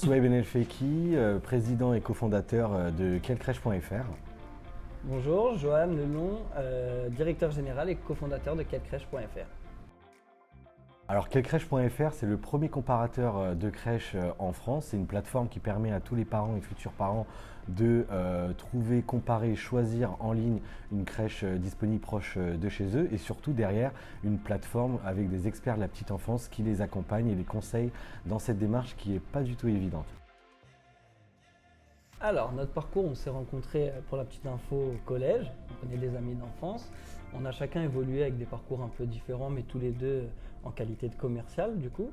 Souhaib El Feki, président et cofondateur de quelcrèche.fr. Bonjour, Johan Lelon, directeur général et cofondateur de quelcrèche.fr. Alors quelcrèche.fr, c'est le premier comparateur de crèches en France. C'est une plateforme qui permet à tous les parents et futurs parents de trouver, comparer, choisir en ligne une crèche disponible proche de chez eux et surtout derrière une plateforme avec des experts de la petite enfance qui les accompagnent et les conseillent dans cette démarche qui n'est pas du tout évidente. Alors, notre parcours, on s'est rencontrés pour la petite info au collège, on connaît des amis d'enfance. On a chacun évolué avec des parcours un peu différents, mais tous les deux en qualité de commercial du coup.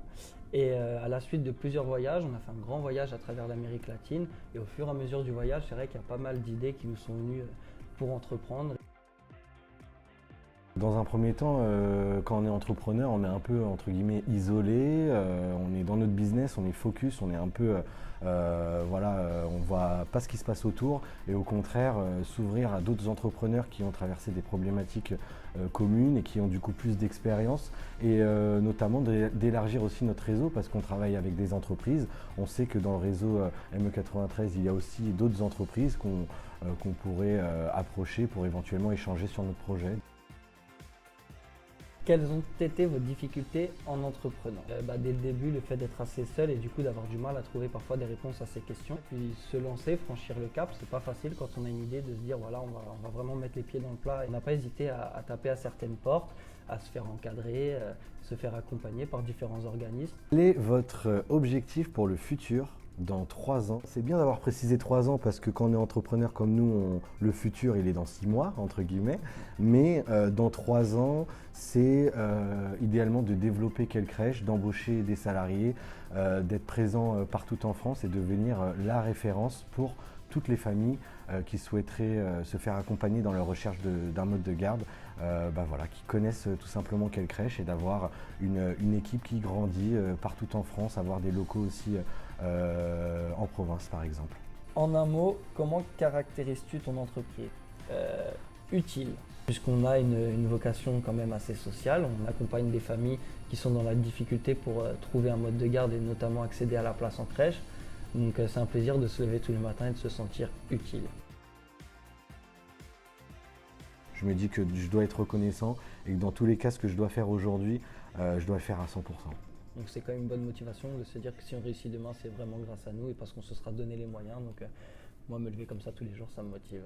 Et à la suite de plusieurs voyages, on a fait un grand voyage à travers l'Amérique latine. Et au fur et à mesure du voyage, c'est vrai qu'il y a pas mal d'idées qui nous sont venues pour entreprendre. Dans un premier temps, quand on est entrepreneur, on est un peu entre guillemets isolé, on est dans notre business, on est focus, on est un peu, on voit pas ce qui se passe autour et au contraire s'ouvrir à d'autres entrepreneurs qui ont traversé des problématiques communes et qui ont du coup plus d'expérience et notamment d'élargir aussi notre réseau parce qu'on travaille avec des entreprises. On sait que dans le réseau ME93, il y a aussi d'autres entreprises qu'on pourrait approcher pour éventuellement échanger sur notre projet. Quelles ont été vos difficultés en entreprenant? Dès le début, le fait d'être assez seul et du coup d'avoir du mal à trouver parfois des réponses à ces questions. Puis se lancer, franchir le cap, c'est pas facile quand on a une idée de se dire voilà, on va vraiment mettre les pieds dans le plat. On n'a pas hésité à taper à certaines portes, à se faire encadrer, se faire accompagner par différents organismes. Quel est votre objectif pour le futur dans 3 ans? C'est bien d'avoir précisé 3 ans parce que quand on est entrepreneur comme nous, le futur il est dans 6 mois entre guillemets. Mais dans 3 ans, c'est idéalement de développer quelcrèche, d'embaucher des salariés, d'être présent partout en France et de devenir la référence pour toutes les familles qui souhaiteraient se faire accompagner dans leur recherche d'un mode de garde, qui connaissent tout simplement quelcrèche et d'avoir une équipe qui grandit partout en France, avoir des locaux aussi en province par exemple. En un mot, comment caractérises-tu ton entreprise? Utile. Puisqu'on a une vocation quand même assez sociale, on accompagne des familles qui sont dans la difficulté pour trouver un mode de garde et notamment accéder à la place en crèche. Donc c'est un plaisir de se lever tous les matins et de se sentir utile. Je me dis que je dois être reconnaissant et que dans tous les cas, ce que je dois faire aujourd'hui, je dois le faire à 100%. Donc c'est quand même une bonne motivation de se dire que si on réussit demain, c'est vraiment grâce à nous et parce qu'on se sera donné les moyens. Donc moi, me lever comme ça tous les jours, ça me motive.